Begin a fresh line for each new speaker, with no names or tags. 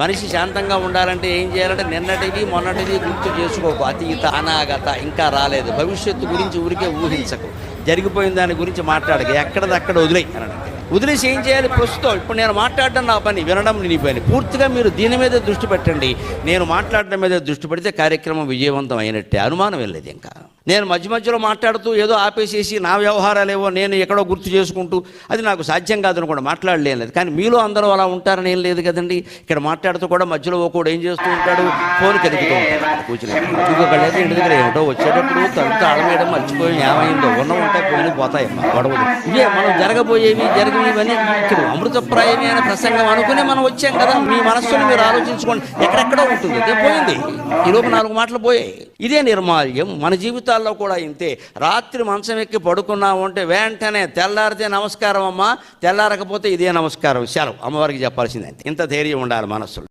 మనిషి శాంతంగా ఉండాలంటే ఏం చేయాలంటే నిన్నటివి మొన్నటివి గుర్తు చేసుకోకు. అతీత అనాగత ఇంకా రాలేదు. భవిష్యత్తు గురించి ఊరికే ఊహించకు. జరిగిపోయిన దాని గురించి మాట్లాడక. ఎక్కడదక్కడ వదిలేయి అనడం. వదిలేసి ఏం చేయాలి? ప్రస్తుతం ఇప్పుడు నేను మాట్లాడడం నా పని, వినడం నీ పని. పూర్తిగా మీరు దీని మీద దృష్టి పెట్టండి. నేను మాట్లాడడం మీద దృష్టి పెడితే కార్యక్రమం విజయవంతం అయినట్టే, అనుమానం వెళ్ళలేదు. ఇంకా నేను మధ్య మధ్యలో మాట్లాడుతూ ఏదో ఆపేసేసి నా వ్యవహారాలేవో నేను ఎక్కడో గుర్తు చేసుకుంటూ అది నాకు సాధ్యం కాదని కూడా మాట్లాడలేం లేదు. కానీ మీలో అందరూ అలా ఉంటారని ఏం లేదు కదండి. ఇక్కడ మాట్లాడుతూ కూడా మధ్యలో ఒకడు ఏం చేస్తూ ఉంటాడు? ఫోన్ కదుపుతూ ఉంటాడు కూర్చుని. ఇంకొకళ్ళైతే ఇంటి దగ్గర ఏమిటో వచ్చేటప్పుడు తలుపు తాళమేయడం మర్చిపోయి ఏమైందో ఉన్న ఉంటాయి పోయి పోతాయమ్మా గొడవలు. ఇవే మనం జరగబోయేవి జరిగినవన్నీ ఇక్కడ అమృతప్రాయమే అనే ప్రసంగం అనుకునే మనం వచ్చాం కదా. మీ మనస్సును మీరు ఆలోచించుకోండి. ఎక్కడెక్కడో ఉంటుంది, అదే పోయింది. ఈలోపు 4 మాటలు పోయాయి. ఇదే నిర్మాల్యం మన జీవితాల్లో కూడా ఇంతే. రాత్రి మంచం ఎక్కి పడుకున్నాము అంటే వెంటనే తెల్లారితే నమస్కారం అమ్మా, తెల్లారకపోతే ఇదే నమస్కారం, సెలవు అమ్మవారికి చెప్పాల్సిందే. ఇంత ధైర్యం ఉండాలి మనస్సులో.